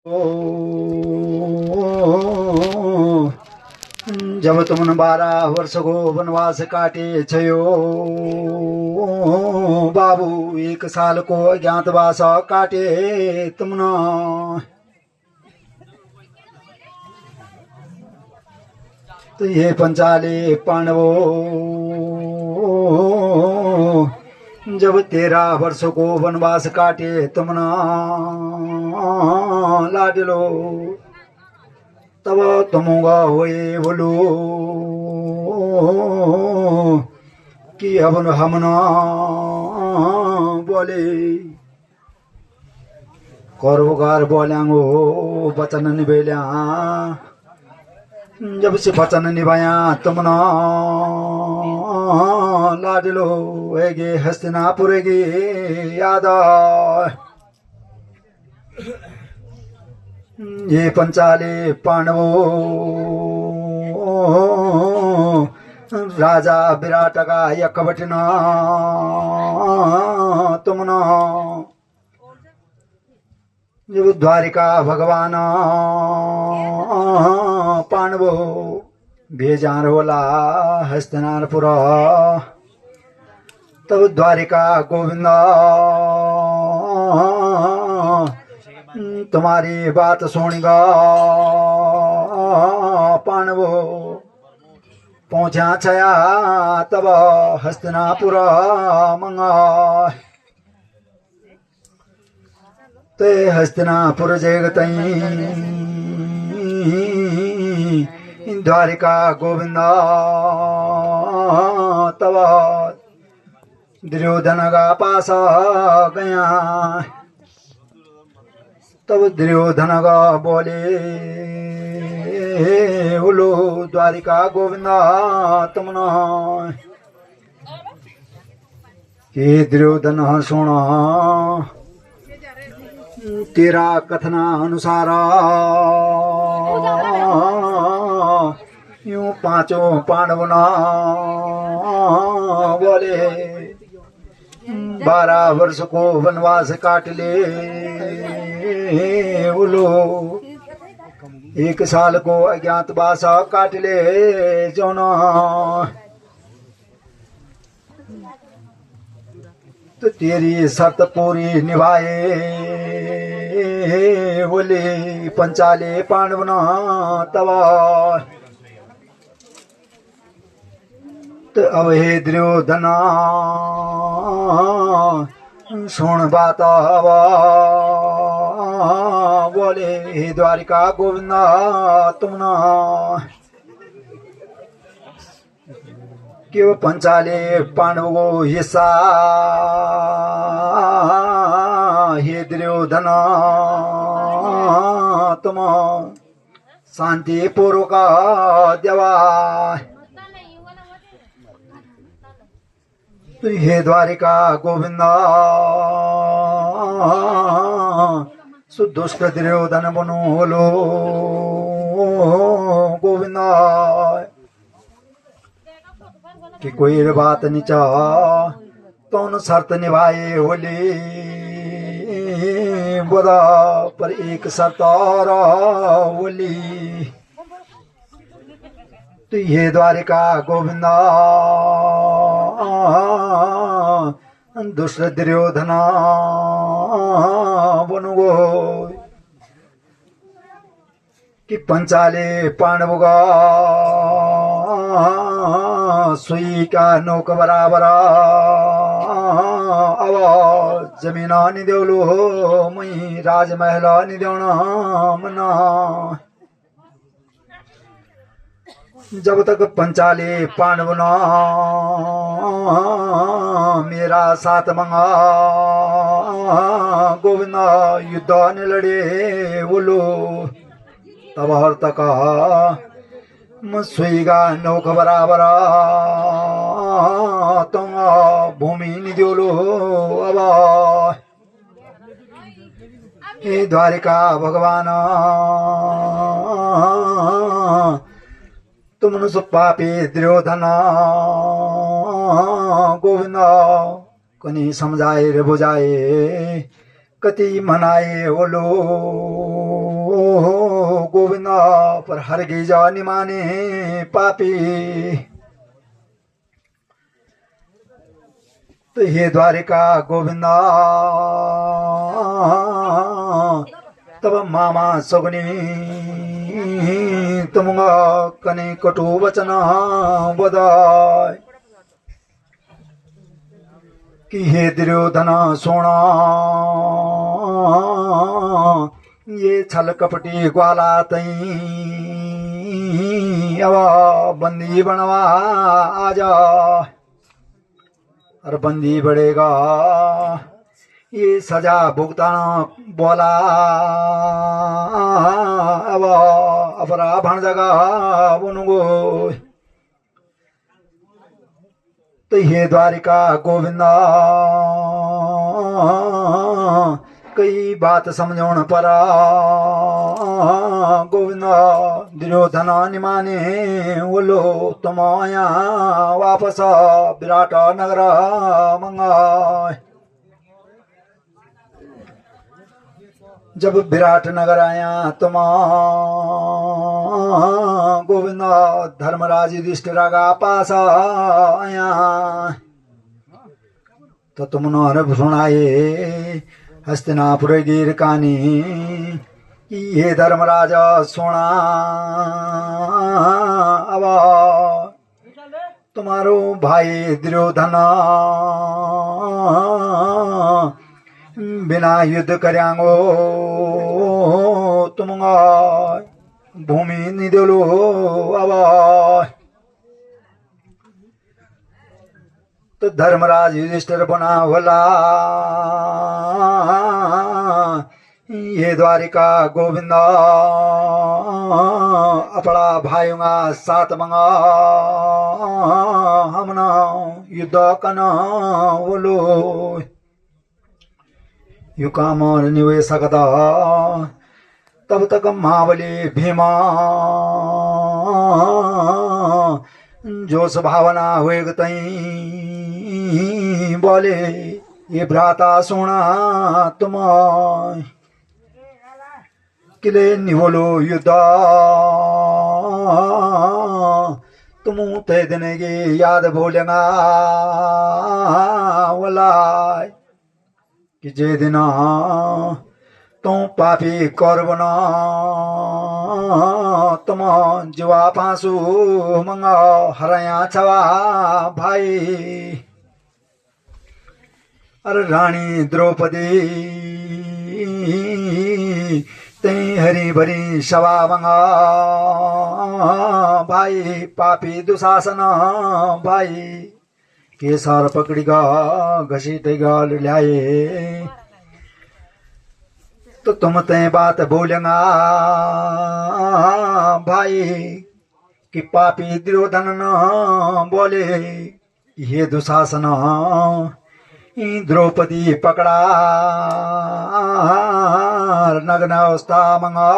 जब तुमने 12 वर्ष को वनवास काटे छयो बाबू 1 साल को अज्ञातवास काटे तुमने तो ये पंचाले पांडवो जब 13 वर्ष को वनवास काटे तुमने लाडलो तब तुमगा हुए बोलो कि अब हम न बोले कौरवगार बोल्यांगो वचन निभेल्या जब से वचन निभाया तुमने लाडलो हेगे हस्तिनापुर गे याद ये पंचाले पांडवो राजा विराट का यकवटना तुमना जब द्वारिका भगवान पांडवो भेजार होला हस्तिनापुर तब द्वारिका गोविंदा तुम्हारी बात सुनेगा पांडवो पहुंचा छया तब हस्तिनापुर मंगा ते हस्तिनापुर जगतई द्वारिका गोविंदा तब दुर्योधन का पास गया तब दुर्योधन का बोले बोलो द्वारिका गोविंदा तुमना हे दुर्योधन सुना तेरा कथना अनुसार यूं 5 पांडवना बोले 12 वर्ष को वनवास काट ले बोलो 1 साल को अज्ञातवास काट ले जोना तो तेरी शर्त पूरी निभाए बोले पंचाले पांडवना तवा तो अब हे दुर्योधना सुन बात हवा बोले हे द्वारिका गोविंदा तुमना क्यों पंचाले पांडव को हिस्सा हे दुर्योधन तुम शांति पूर्वक देवा हे द्वारिका गोविंदा सुदुष्ट दुर्योधन बनो लो गोविंदा कि कोई बात नहीं चाह तो शर्त निभाए होली बोला पर एक शर्त और होली तो ये द्वारिका गोविंदा दुष्ट दुर्योधना बनुगो कि पंचाले पांडव का सुई का नौक बराबर अब जमीना नि देवलो हो मई राजमहल नि देवना मना जब तक पंचाले पांडवना मेरा साथ मंगा गोविंदा युद्ध न लड़े बोलो तब हर तक सुईगा नौक बराबर तुम भूमि निद्योलो अब हे द्वारिका भगवान तुम पापी दुर्योधन गोविंदा कनी समझाए रे बुझाए कति मनाए बोलो गोविंद पर हर की जा निमाने पापी। तो हे द्वारिका गोविंद तब मामा सगुनी तुमगा कने कटु वचन बधाई कि हे दुर्योधन सोना ये छल कपटी ग्वाला तई अब बंदी बनवा आजा और बंदी बढ़ेगा ये सजा भुगतान बोला अब अपरा भणजगा बुनुगो। तो ये द्वारिका गोविंदा कई बात समझौन परा गोविंदा दुर्योधन निमाने बोलो तुम आया वापस विराट नगर मंगाए। जब विराट नगर आया तुम गोविंदा धर्मराज युधिष्ठिर का पास आया तो तुमने सुनाए हस्तिनापुर गिर कहानी ये धर्मराज सोना अब तुम्हारो भाई दुर्योधन बिना युद्ध करयांगो तुमगा भूमि निदेलो अब। तो धर्मराज युधिष्ठिर बना भोला ये द्वारिका गोविंदा अपना भाइयों साथ मंगा हमना युद्ध कना बोलो यु काम निवे सकता। तब तक महाबली भीमा जोश भावना हुए तई बोले ये भ्राता सोना तुम किले निवलो युद्ध तुम ते दिन के याद भूलेगा बोला कि जे दिन तुम पापी करबना तुम जुआ पासु मंगा हरया छवा भाई। अरे रानी द्रौपदी तई हरी भरी शवा मंगा भाई पापी दुशासन भाई केसार पकड़ीगा घसीटेगा लाए तो तुम ते बात बोलेगा भाई कि पापी दुर्योधन न बोले ये दुशासन द्रौपदी पकड़ा नग्न अवस्था मंगा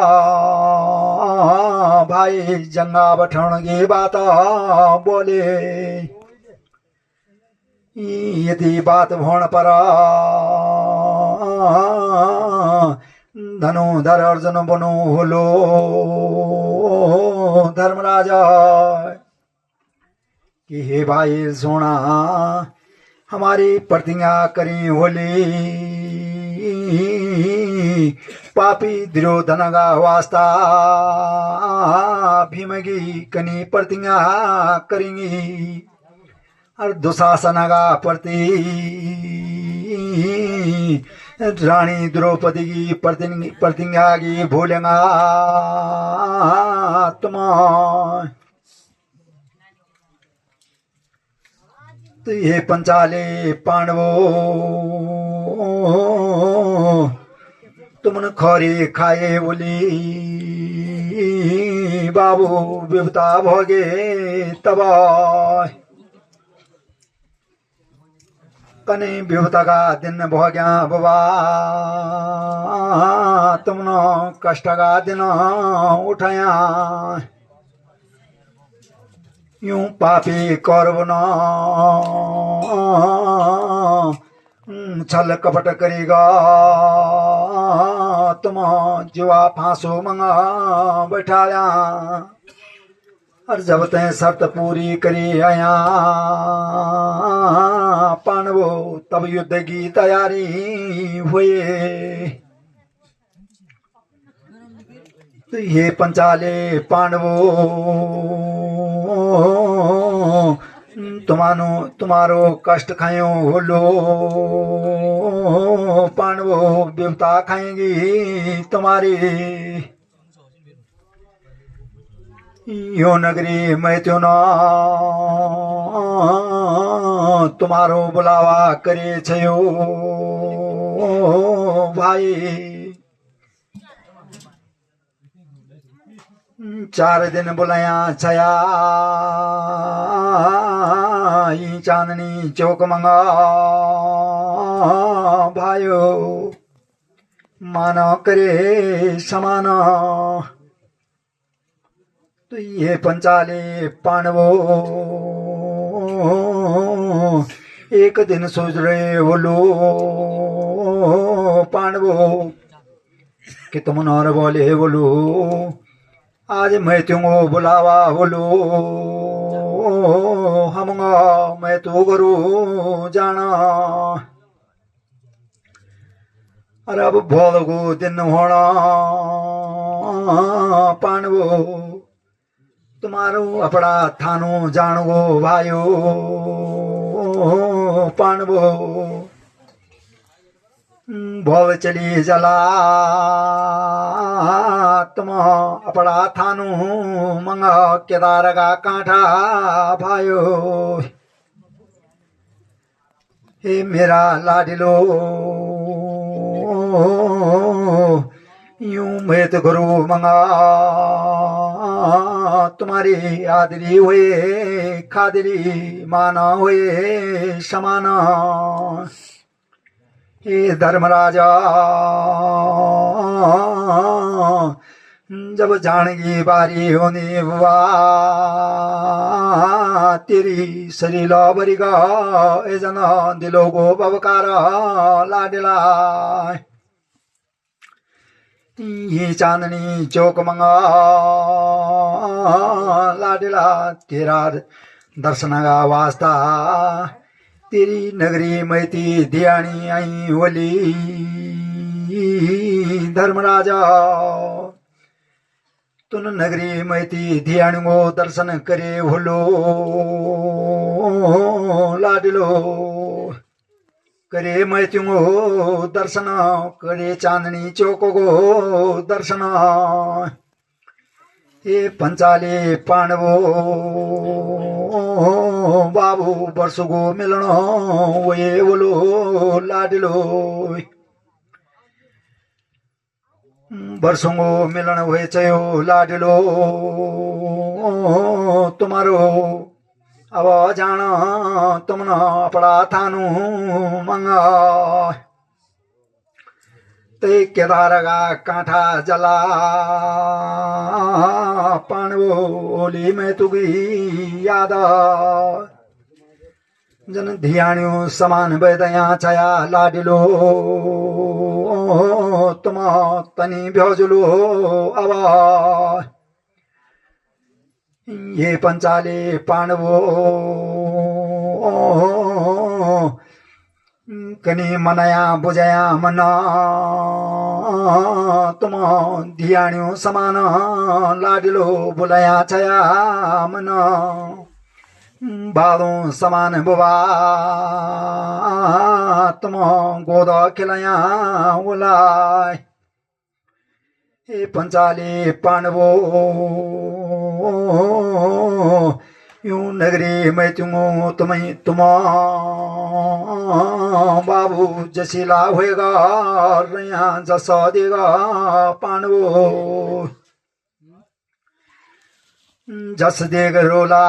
भाई जंगा बठण की बात बोले यदि बात भोण पर धनुधर अर्जुन बनो होलो धर्मराजा कि हे भाई सोना हमारी प्रतिज्ञा करी होली पापी दुर्योधन का वास्ता भीम की कनी प्रतिज्ञा करेंगी और दुशासन का प्रति रानी द्रौपदी की प्रतिज्ञा की भूलेगा तुम। तो ये पंचाले पांडवों तुमने खरी खाए बोली बाबू विपता भोगे तबाह कने विपता का दिन भोग्या बाबा तुमने कष्ट का दिन उठाया यूं पापी करब छल कपट करेगा तुम जुआ फांसो मंगा बैठाया और जब तय शर्त पूरी करी आया पांडवो तब युद्ध की तैयारी हुए तो ये पंचाले पांडवो तुम्हारो कष्ट खायो होलो पांडवो विपता खाएंगी तुम्हारी यो नगरी मैं त्यों न तुम्हारो बुलावा करे छयो भाई 4 दिन बुलाया छया चांदनी चौक मंगा भाइयो माना करे समाना तो ये पंचाले पांडवो एक दिन सोच रहे बोलो पांडवो कि तुम नौर बोले बोलो आज मैं तुमको बुलावा बोलो हमगा मैं तो करू जाना अरे अब भोल को दिन होना पांडवो तुम्हारो अपना थानो जानो भाइयो पांडवो भोल चली जला तुम अपना थानो मंगा केदार का कांठा भाइयो हे मेरा लाडलो यूं मैं तो गुरु मंगा तुम्हारी आदरी हुए खादरी माना हुए समाना हे धर्मराजा जब जानगी बारी होने हुआ तेरी शरीला बरिगा ए जना दिलो को बबकारा लाडला ये चांदनी चौक मंगा लाडला तेरा दर्शन का वास्ता तेरी नगरी मैती ध्यानी आई होली धर्मराजा तुन नगरी मैती ध्यानो दर्शन करे होलो लाडलो करे मैत्युंगो दर्शन करे चांदनी चौक को दर्शन ये पंचाले पांडवो बाबू वर्ष को मिलनो ये बोलो लाडलो वर्षों को मिलन हुए चयो लाडलो तुम्हारो अब जाना तुमना अपना थानु मंगा ते केदार का कांठा जला पांडवोली में तुगी याद जन धियाणियों समान बेदया छया लाडलो तुम तनी भ्योजुलो अब ये पंचाले पांडवो कनी मनया बुझया मना तुम धियाणियों समान लाडलो बुलाया छया मना बालों समान बुबा तुम गोदा खिलाया उलाय ये पंचाले पांडवो यूं नगरी में तुम बाबू जसीला होएगा रैया जसा देगा पांडवो जस देग रोला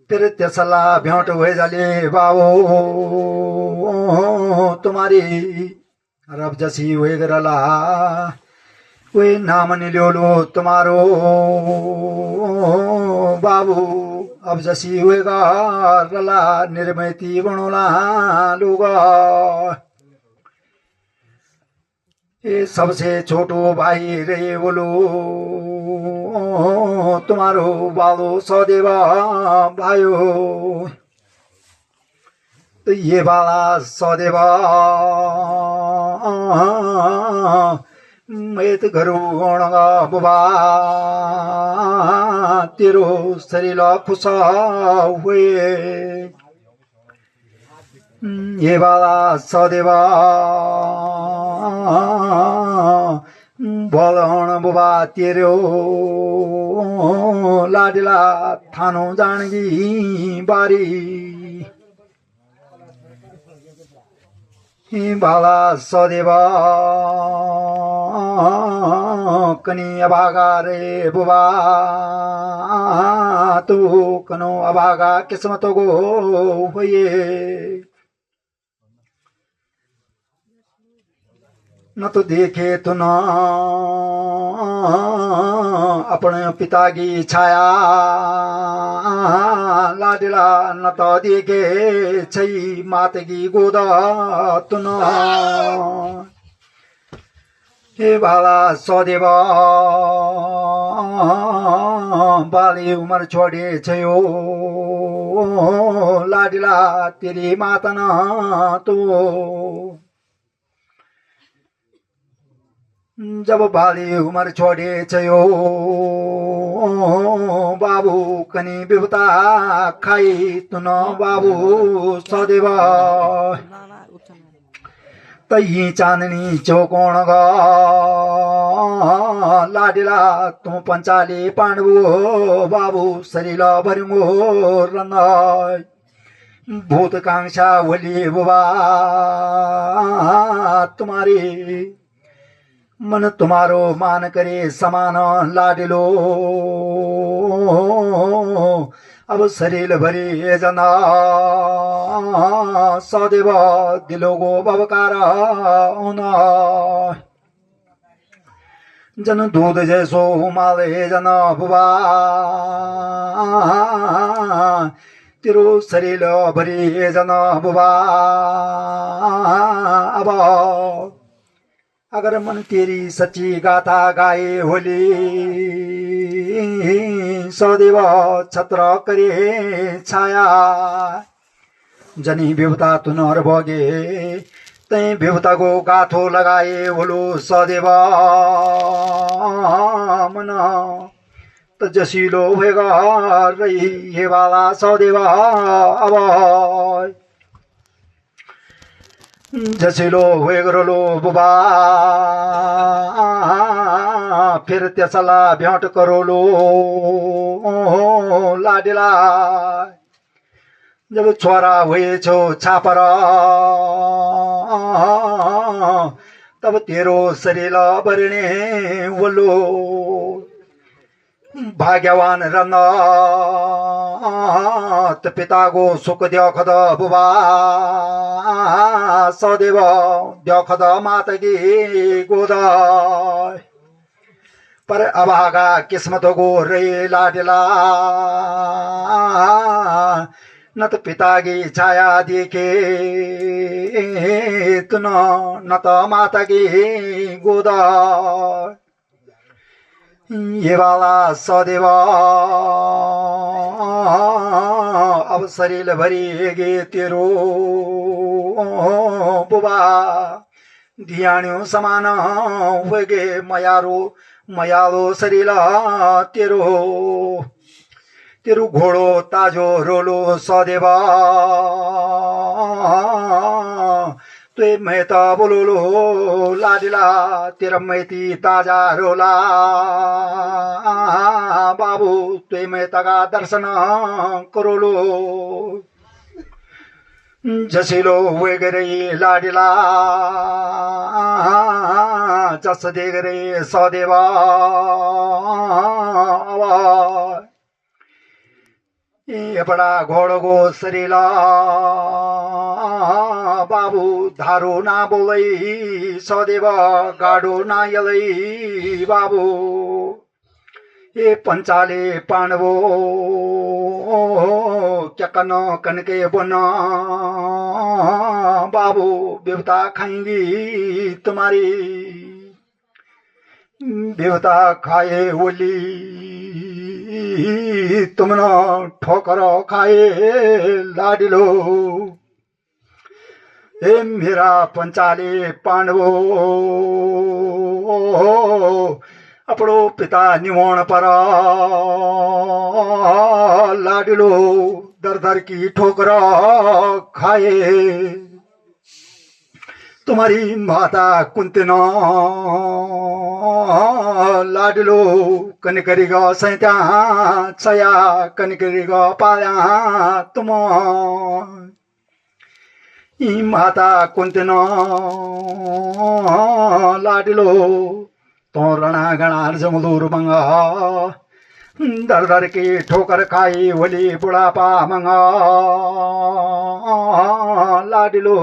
फिर त्यसला भेंट हुए जले बाबू तुम्हारी रब जसी हुए गरला वे नाम निल्योलो तुम्हारो बाबू अब जसी होएगा रला निर्मति बनोला लोग ये सबसे छोटो भाई रे बोलो तुम्हारो बालो सदेवा भाइयो तो ये बाला सदेवा मैं तो घरू गणगा बुबा तेरो शरीर खुशा हुए ये बाला सदेवा बोलन बुबा तेरो लाडला थानो जानगी बारी बाला सदेवा कनी अभागा रे बुबा तू कनो अभागा किस्मत गो हुए न तो देखे तो न अपने पिता की छाया लाडला न तो देखे छई मात की गोदा तु न हे बाला सदेवा बाली उमर छोड़े छयो लाडला तेरी माता न तो जब बाली उमर छोड़े छयो बाबू कनी बिबता खाई तुन बाबू सदेवा तई चांदनी चौकोण गा लाडला तू पंचाली पांडवो बाबू सरीला भरिंगो रनाय भूत कांक्षा वली बुबा तुम्हारी मन तुम्हारो मान करे समान लाडलो अब शरीर भरी जना सदैव दिलोगो बबकारा होना जन दूध जैसो माले जना बुबा तेरो शरीर भरी जना बुबा अब अगर मन तेरी सच्ची गाथा गाए होली सदैव छत्र करे छाया जनी बेवता तुनर भगे तै बेवता को गाथो लगाए होलो सदैव मन त जसिलो भएगा रही हे वाला सदैव अब जसिलो वेगरलो बुबा फिर त्यसला भेट करोलो लाडला जब छोरा हुए छो छापर तब तेरो शरीर भरने वलो भाग्यवान रन पिता को सुख देखद बुबा सदैव देखद मात की गोदा पर अभागा किस्मत गो रे लाडला न तो पिता की छाया देखे तुन न तो माता की गोदा ये वाला सदैव अब शरीर भरी गे तेरो बुबा ध्यान्यो समान हुए मयालो शरीर तेरो तेरो घोड़ो ताजो रोलो सदैव तुए मेहता बोलोलो लाडला तेरा मैती ताजा रोला बाबू तुए मेहता का दर्शन करोलो जसिलो हुए गरे लाडला जस दे गरे सदेवा ये बड़ा घोड़गो शरीला बाबू धारो ना बोलै सदैव गाडो ना यलै बाबू ये पंचाले पांडवो क्या कनो कनके बोना बाबू बेवता खाएंगी तुम्हारी बेवता खाए ओली तुमनो ठोकर खाए लाडिलो हे मेरा पंचाले पांडवो अपड़ो पिता निवण पर लाडिलो दर दर की ठोकर खाए तुम्हारी माता कुंती न लाडिलो कनकरीगा सैत्या छया कनकरीगा पाया तुम माता कुंती न लाडिलो तो रणा गणार जंगलूर मंगा दर दर की ठोकर खाई होली बुढ़ापा मंगा लाडिलो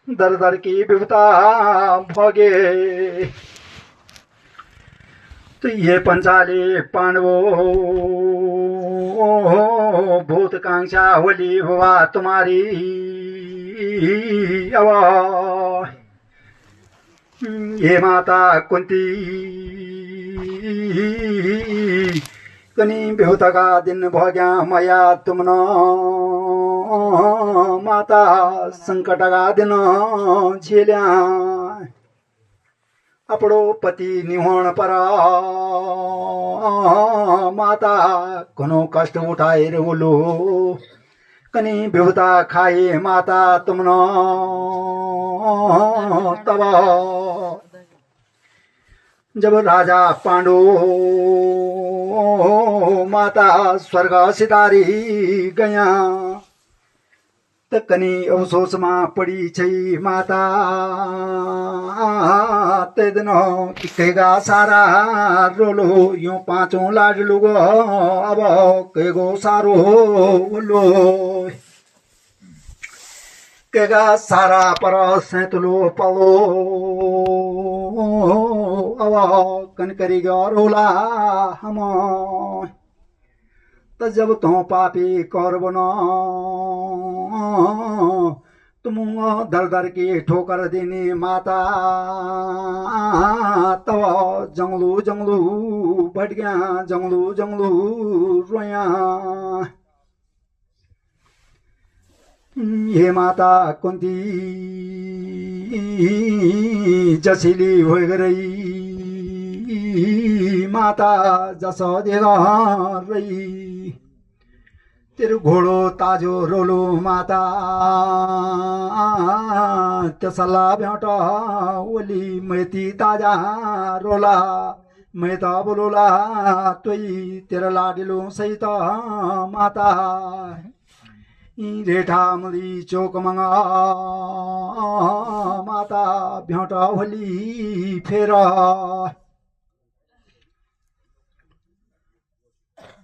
दर दर की विपता भोगे तो ये पंचाले पांडवो भूत कांक्षा होली हुआ तुम्हारी अब ये माता कुंती कनी बेहुता का दिन भोग्या मया तुमनो माता संकट का दिन झेल्या अपड़ो पति निहोण पर माता कनो कष्ट उठाए बोलो कनी बेहुता खाए माता तुमनो तब जब राजा पांडु माता स्वर्ग सितारी गया त कनी अवसोस में पड़ी छई माता ते दिन किकेगा सारा रोलो यूं पांचों लाडलू गो अब केगो सारो बोलो केगा सारा पर सैतलो पलो अब कनकरीगा रोला हम त जब तो पापी करबन तुम दर दर की ठोकर देने माता तब जंगलू जंगलू बढ़ गया जंगलू जंगलू रोया ये माता कुंती जसीली हो गई माता जसोदेगा रही तेरो घोड़ो ताजो रोलो माता त्यसला भेटा ओली मैती ताजा रोला मैं त बोलोला तोई तेरा लाडिलो सहित माता रेठा मली चोक मंगा माता भेटा होली फेरा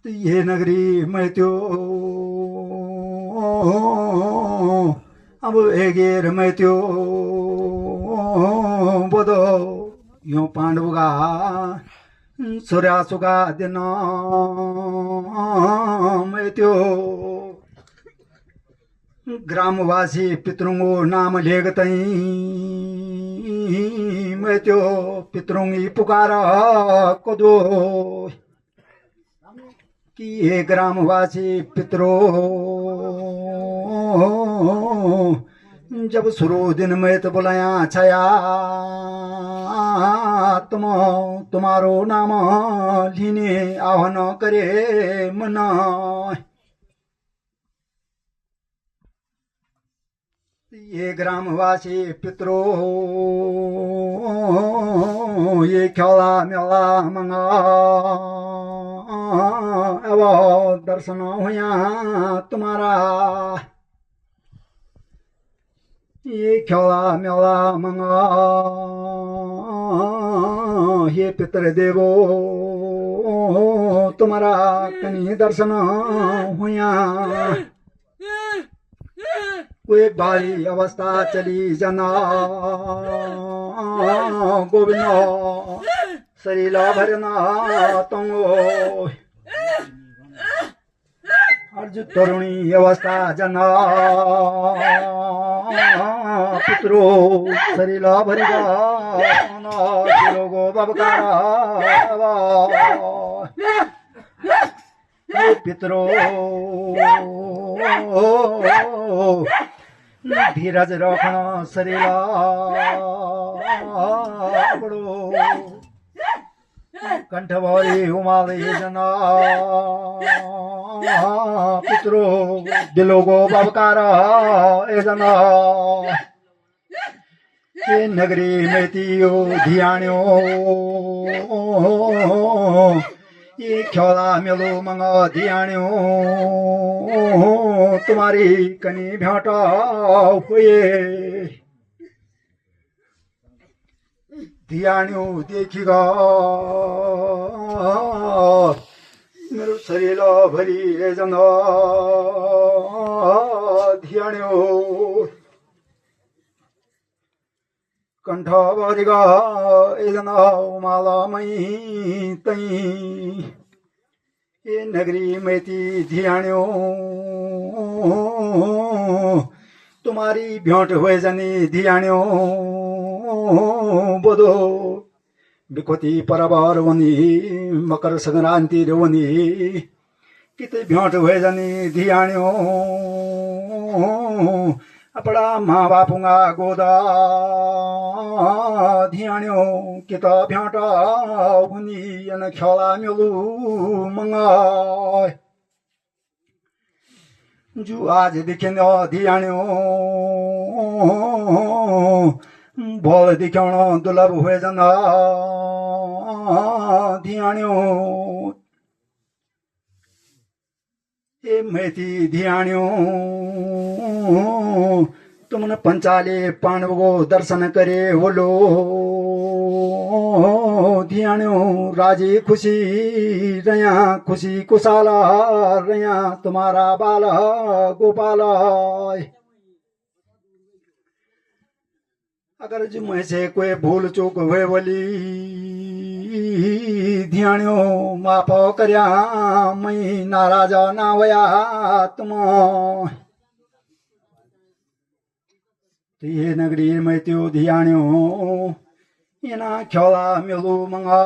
ये नगरी मैं त्यो अब एगेर मैं त्यो बोधो यो पांडवगा सूर्यासुगा दिन मैं त्यो ग्रामवासी पितृंगो नाम लेगतई मैं त्यो पितृंगी पुकार कदो कि ये ग्रामवासी पितरो जब शुरू दिन में तो बुलाया छया तुम तुम्हारो नाम लीने आह्वान करे मना ये ग्रामवासी पितरो ये खेला मेला मंगा अब दर्शन हुआ तुम्हारा ये खेला मेला मंगा ये पितर देवो तुम्हारा कनी दर्शन हुआ कोई भारी अवस्था चली जना गोविंद सरिला भरना तंगो अर्जु तरुणी अवस्था जना पुत्रो सरिला भरिगा लोगो बबकारा पितरो धीरज रखण सरिला बड़ो कंठभरी उमाले जना पितरो दिलोगो बबकारा ए जना ये नगरी मेतियो धियाण्यो ये ख्योला मेलो मंगा धियाण्यो तुम्हारी कनी भेंटा हुए धियाण्यो देखिगा मेरो शरीर भरी जना धियाण्यो कंठ भरिगा एजना मालामई तई ये नगरी मेती धियाण्यो तुम्हारी भेंट हुए जनी धियाण्यो बोधो बिकोती परबार वनी मकर संक्रांति रोनी किते भेंट हुए जनी धियाण्यो अपना माँ बापुंगा गोदा धियाण्यो कित भेंटा हुनी यन ख्याला मेलू मंगा जू आज दिखिन धियाण्यो भोल दिखाउन दुर्लभ हुए जना धियाण्यो ए मेती धियाण्यो तुमने पंचाले पांडवो दर्शन करे बोलो धियाण्यो राजी खुशी रया खुशी कुशाला रया तुम्हारा बाला गोपाला अगर जो मुझसे कोई भूल चूक हुए बोली धियाण्यो माफ करया मई नाराज ना होया तुम ये नगरी में त्यो धियाण्यो इना ख्योला मेलू मंगा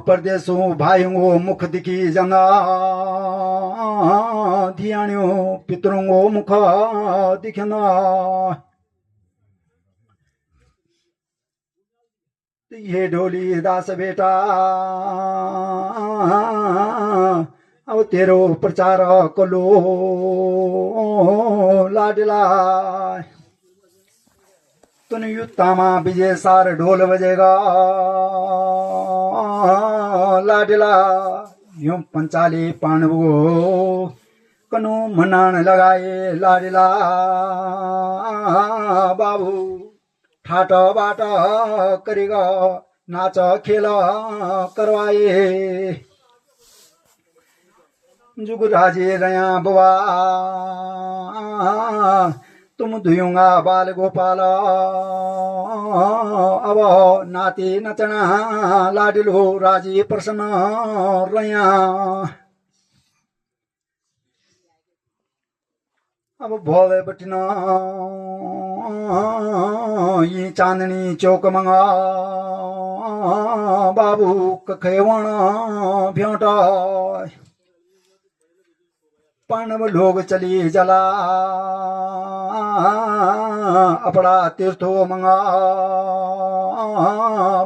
परदेशों भाइयों मुख दिखी जना धियाण्यो पितरों मुख दिखना ये ढोली दास बेटा अब तेरो प्रचार कलो लाडला तुन युत्तामा विजय सार ढोल बजेगा लाडला यूं पंचाली पांडवो कनु मनान लगाए लाडला बाबू ठाट बाट करेगा नाच खेल करवाए जुगराजे रया बुआ तुम दुयूंगा बाल गोपाल अब नाती नचना लाडलो राजी प्रसन्न रया अब भोले बटना ये चांदनी चौक मंगा बाबू कखेवण भेंटा पांडव लोग चली जला अपना तीर्थो मंगा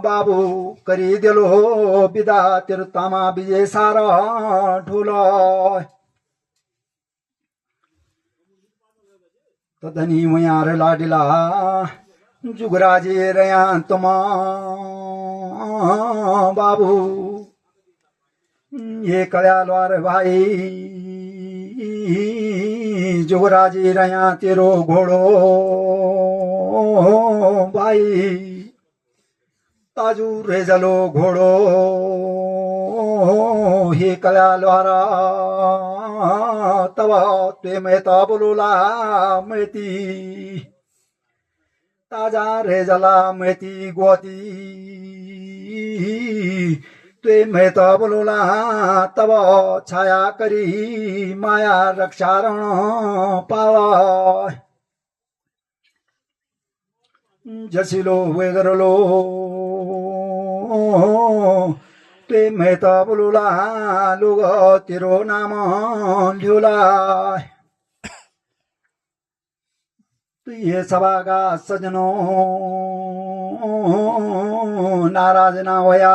बाबू करी दिलो विदा तीर्थामा विजय सारा ढोला तदनी मुयार लाडिला जुगराजे रया तुमा बाबू ये कल्यालवार भाई जुगराजी रया तेरो घोड़ो भाई ताजू रेजलो घोड़ो हे कल्यालवारा तब ते मेहता बोलोला मेती ताजा रे जला मेती गोती तुए मैं तो बोलोला तब छाया करी माया रक्षा रण पावा जसिलो वेगरलो तुए मैं तो बोलोला लोग तेरो नाम ल्योला ये सभा का सजनों नाराज ना होया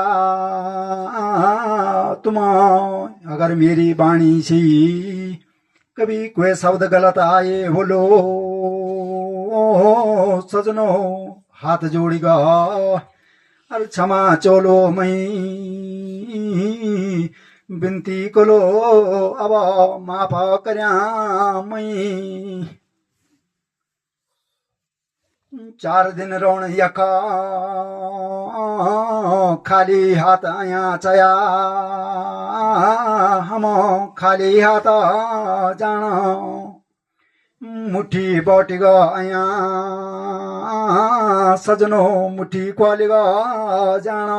तुम अगर मेरी वाणी से कभी कोई शब्द गलत आए बोलो सजनों हाथ जोड़ेगा और क्षमा चोलो मई बिनती कलो अब माफ करया मई 4 दिन रोण यका खाली हाथ आया चया हम खाली हाथ जान मुट्ठी बटिग आया सजनो मुट्ठी क्वालिग जान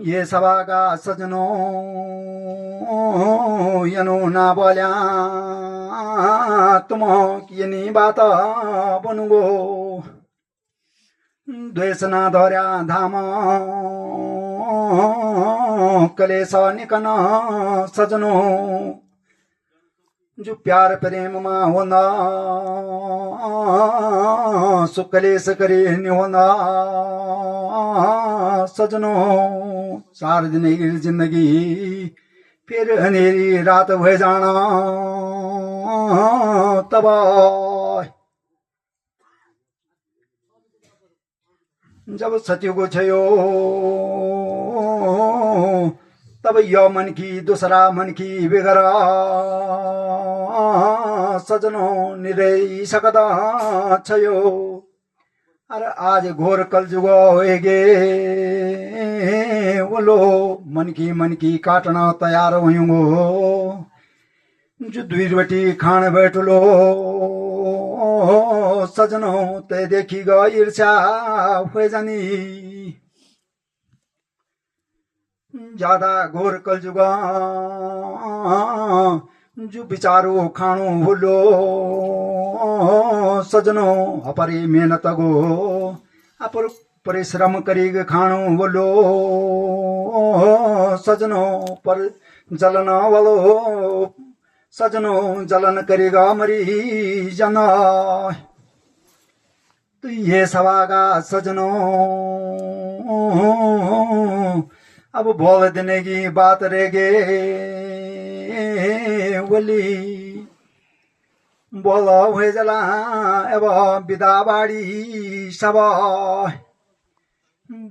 ये सभा का सजनों यनो ना बोल्या तुम किनी बात बनुगो द्वेष ना धर्या धाम कलेश निकन सजनो जो प्यार प्रेम मा होना सुकलेश करे नहीं होना सजनो 4 दिन की जिंदगी फिर अंधेरी रात हो जाना तब जब सत्युग छयो तब यो मन की दूसरा मन की बिगरा सजनो निरई सकदा छयो अरे आज घोर कल जुग होएगे बोलो मन की काटना तैयार होयूंगो जो 2 रोटी खान बैठलो सजनो ते देखीगा ईर्ष्या हो जानी ज्यादा घोर कल जुगा जो बिचारो खाणो बोलो सजनो अपरी मेहनत गो अपर परिश्रम करी खाणो बोलो सजनो पर जलन वालो सजनो जलन करेगा मरी जना तो ये सवागा सजनो अब बोल देने की बात रह गए बोली बोला हुए जला अब विदाबाड़ी सब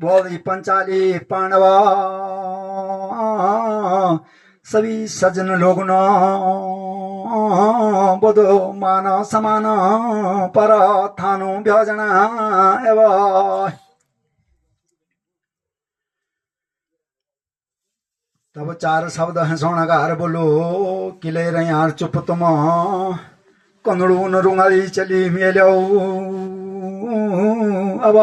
बोली पंचाली पांडवा सभी सज्जन लोग न बोधो मान समान पर थानो भ्यजना एवं तब 4 शब्द हंसोणगार बोलो किले रे यार चुप तुम कंदड़ू न रुंगाली चली मेलो अब